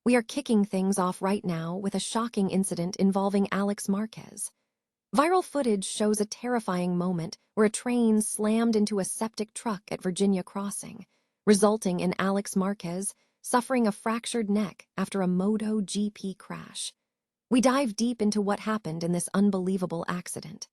We are kicking things off right now with a shocking incident involving Alex Marquez. Viral footage shows a terrifying moment where a train slammed into a septic truck at Virginia Crossing, resulting in Alex Marquez suffering a fractured neck after a MotoGP crash. We dive deep into what happened in this unbelievable accident.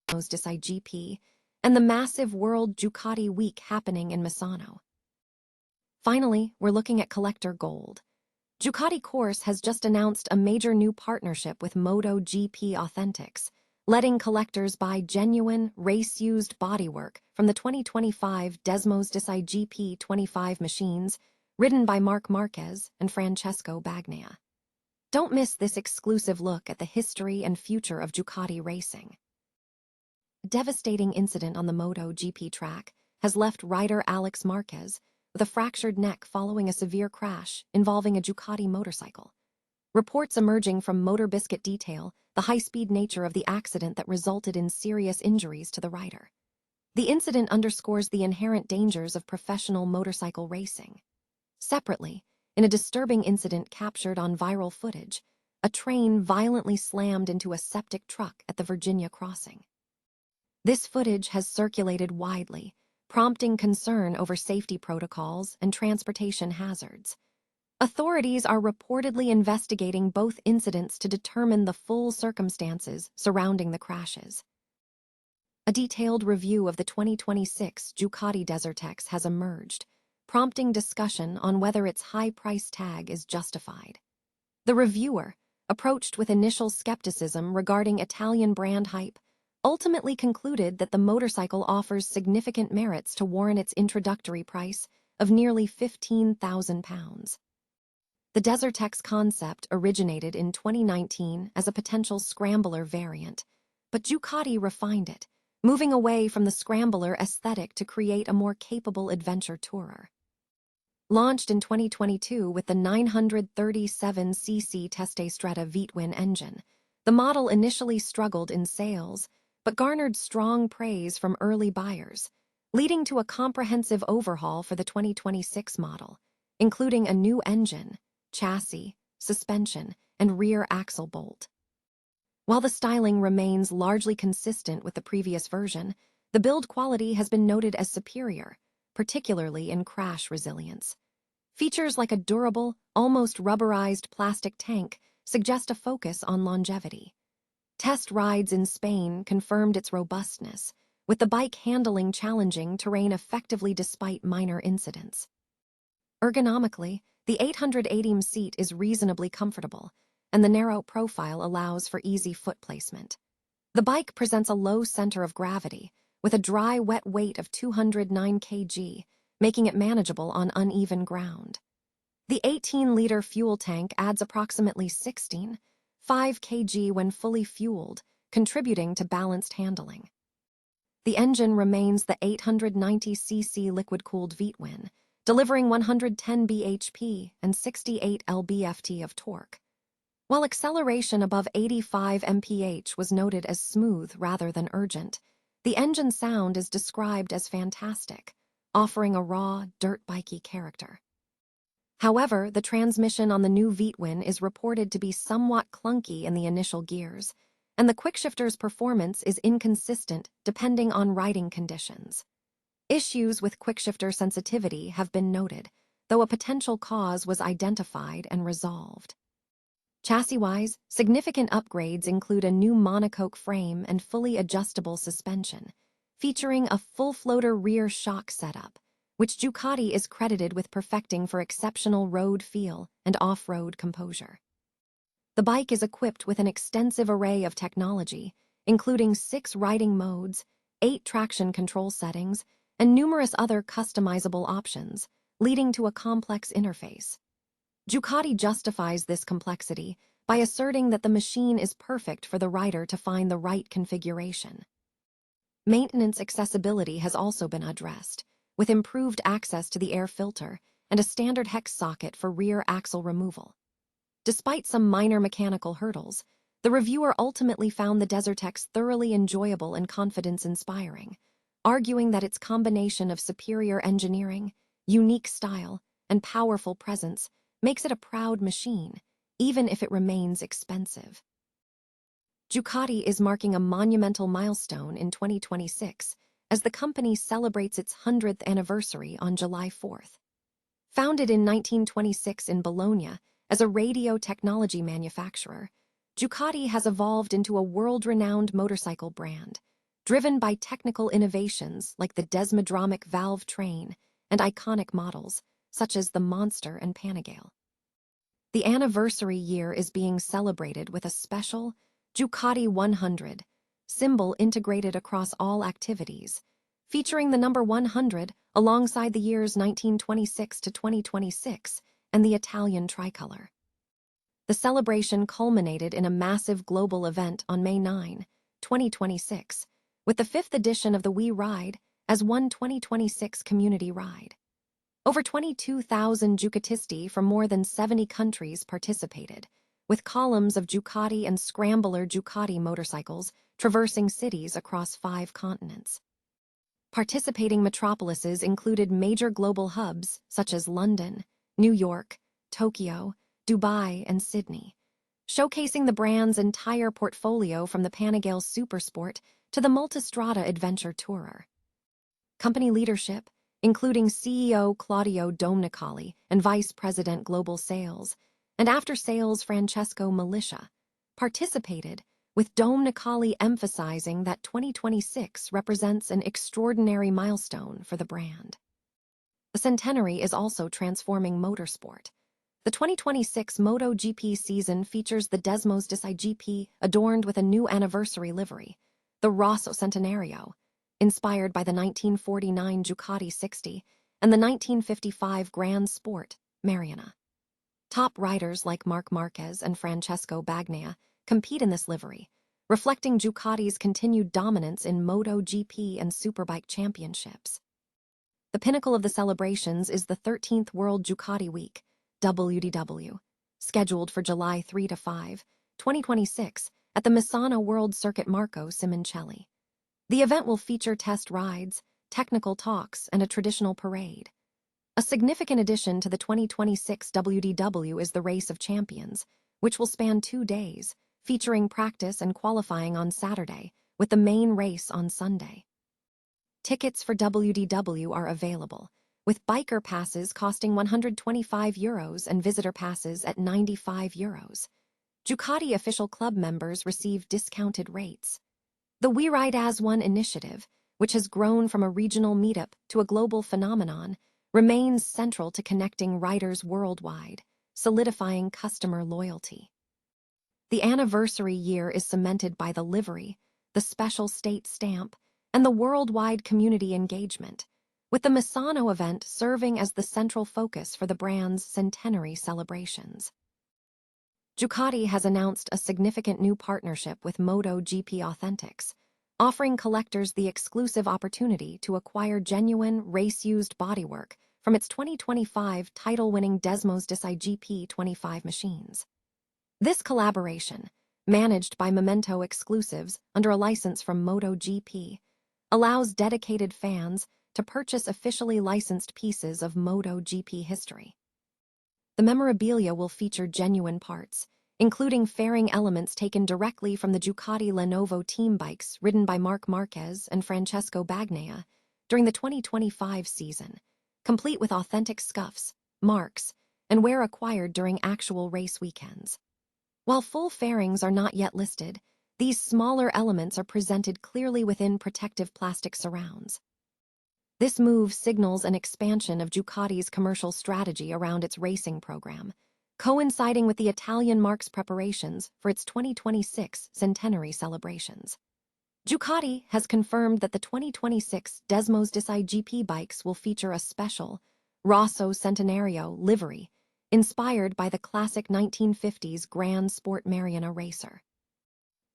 DesertX and the massive World Ducati Week happening in Misano. Finally, we're looking at collector gold. Ducati Course has just announced a major new partnership with MotoGP Authentics, letting collectors buy genuine, race-used bodywork from the 2025 Desmos DesertX 25 machines, ridden by Marc Marquez and Francesco Bagnaia. Don't miss this exclusive look at the history and future of Ducati racing. A devastating incident on the MotoGP track has left rider Alex Marquez with a fractured neck following a severe crash involving a Ducati motorcycle. Reports emerging from Motor Biscuit detail the high-speed nature of the accident that resulted in serious injuries to the rider. The incident underscores the inherent dangers of professional motorcycle racing. Separately, in a disturbing incident captured on viral footage, a train violently slammed into a septic truck at the Virginia Crossing. This footage has circulated widely, prompting concern over safety protocols and transportation hazards. Authorities are reportedly investigating both incidents to determine the full circumstances surrounding the crashes. A detailed review of the 2026 Ducati DesertX has emerged, prompting discussion on whether its high price tag is justified. The reviewer, approached with initial skepticism regarding Italian brand hype, ultimately concluded that the motorcycle offers significant merits to warrant its introductory price of nearly £15,000. The DesertX concept originated in 2019 as a potential scrambler variant, but Ducati refined it, moving away from the scrambler aesthetic to create a more capable adventure tourer. Launched in 2022 with the 937cc Testastretta V-twin engine, the model initially struggled in sales, but garnered strong praise from early buyers, leading to a comprehensive overhaul for the 2026 model, including a new engine, chassis, suspension, and rear axle bolt. While the styling remains largely consistent with the previous version, the build quality has been noted as superior, particularly in crash resilience. Features like a durable, almost rubberized plastic tank suggest a focus on longevity. Test rides in Spain confirmed its robustness, with the bike handling challenging terrain effectively despite minor incidents. Ergonomically, the 880mm seat is reasonably comfortable, and the narrow profile allows for easy foot placement. The bike presents a low center of gravity, with a dry-wet weight of 209 kg, making it manageable on uneven ground. The 18-liter fuel tank adds approximately 16.5 kg when fully fueled, contributing to balanced handling. The engine remains the 890cc liquid-cooled V-twin, delivering 110 bhp and 68 lb-ft of torque. While acceleration above 85 mph was noted as smooth rather than urgent, the engine sound is described as fantastic, offering a raw, dirt bikey character. However, the transmission on the new V-twin is reported to be somewhat clunky in the initial gears, and the quickshifter's performance is inconsistent depending on riding conditions. Issues with quickshifter sensitivity have been noted, though a potential cause was identified and resolved. Chassis-wise, significant upgrades include a new monocoque frame and fully adjustable suspension, featuring a full-floater rear shock setup, which Ducati is credited with perfecting for exceptional road feel and off-road composure. The bike is equipped with an extensive array of technology, including 6 riding modes, 8 traction control settings, and numerous other customizable options, leading to a complex interface. Ducati justifies this complexity by asserting that the machine is perfect for the rider to find the right configuration. Maintenance accessibility has also been addressed, with improved access to the air filter and a standard hex socket for rear axle removal. Despite some minor mechanical hurdles, the reviewer ultimately found the DesertX thoroughly enjoyable and confidence-inspiring, arguing that its combination of superior engineering, unique style, and powerful presence makes it a proud machine, even if it remains expensive. Ducati is marking a monumental milestone in 2026 as the company celebrates its 100th anniversary on July 4th. Founded in 1926 in Bologna as a radio technology manufacturer, Ducati has evolved into a world-renowned motorcycle brand, driven by technical innovations like the desmodromic valve train and iconic models such as the Monster and Panigale. The anniversary year is being celebrated with a special Ducati 100 symbol integrated across all activities, featuring the number 100 alongside the years 1926 to 2026 and the Italian tricolor. The celebration culminated in a massive global event on May 9, 2026, with the 5th edition of the We Ride as one 2026 community ride. Over 22,000 Ducatisti from more than 70 countries participated, with columns of Ducati and Scrambler Ducati motorcycles traversing cities across 5 continents. Participating metropolises included major global hubs such as London, New York, Tokyo, Dubai, and Sydney, showcasing the brand's entire portfolio from the Panigale Supersport to the Multistrada Adventure Tourer. Company leadership, including CEO Claudio Domenicali and Vice President Global Sales, and after-sales Francesco Milicia, participated, with Domenicali emphasizing that 2026 represents an extraordinary milestone for the brand. The centenary is also transforming motorsport. The 2026 MotoGP season features the Desmos DesertX adorned with a new anniversary livery, the Rosso Centenario, inspired by the 1949 Ducati 60 and the 1955 Grand Sport Mariana. Top riders like Marc Marquez and Francesco Bagnaia compete in this livery, reflecting Ducati's continued dominance in MotoGP and Superbike championships. The pinnacle of the celebrations is the 13th World Ducati Week, WDW, scheduled for July 3 to 5, 2026, at the Misano World Circuit Marco Simoncelli. The event will feature test rides, technical talks, and a traditional parade. A significant addition to the 2026 WDW is the Race of Champions, which will span 2 days, featuring practice and qualifying on Saturday, with the main race on Sunday. Tickets for WDW are available, with biker passes costing €125 and visitor passes at €95. Ducati official club members receive discounted rates. The We Ride As One initiative, which has grown from a regional meetup to a global phenomenon, remains central to connecting riders worldwide, solidifying customer loyalty. The anniversary year is cemented by the livery, the special state stamp, and the worldwide community engagement, with the Misano event serving as the central focus for the brand's centenary celebrations. Ducati has announced a significant new partnership with MotoGP Authentics, offering collectors the exclusive opportunity to acquire genuine, race-used bodywork from its 2025 title-winning Desmos DesertX 25 machines. This collaboration, managed by Memento Exclusives under a license from MotoGP, allows dedicated fans to purchase officially licensed pieces of MotoGP history. The memorabilia will feature genuine parts, including fairing elements taken directly from the Ducati Lenovo team bikes ridden by Marc Marquez and Francesco Bagnaia during the 2025 season, complete with authentic scuffs, marks, and wear acquired during actual race weekends. While full fairings are not yet listed, these smaller elements are presented clearly within protective plastic surrounds. This move signals an expansion of Ducati's commercial strategy around its racing program, coinciding with the Italian marque's preparations for its 2026 centenary celebrations. Ducati has confirmed that the 2026 Desmos DesertX bikes will feature a special Rosso Centenario livery inspired by the classic 1950s Grand Sport Mariana racer.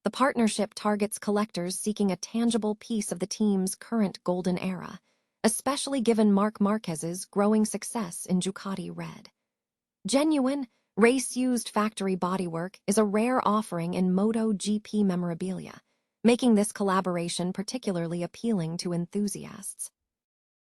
The partnership targets collectors seeking a tangible piece of the team's current golden era, especially given Marc Marquez's growing success in Ducati Red. Genuine, race-used factory bodywork is a rare offering in MotoGP memorabilia, making this collaboration particularly appealing to enthusiasts.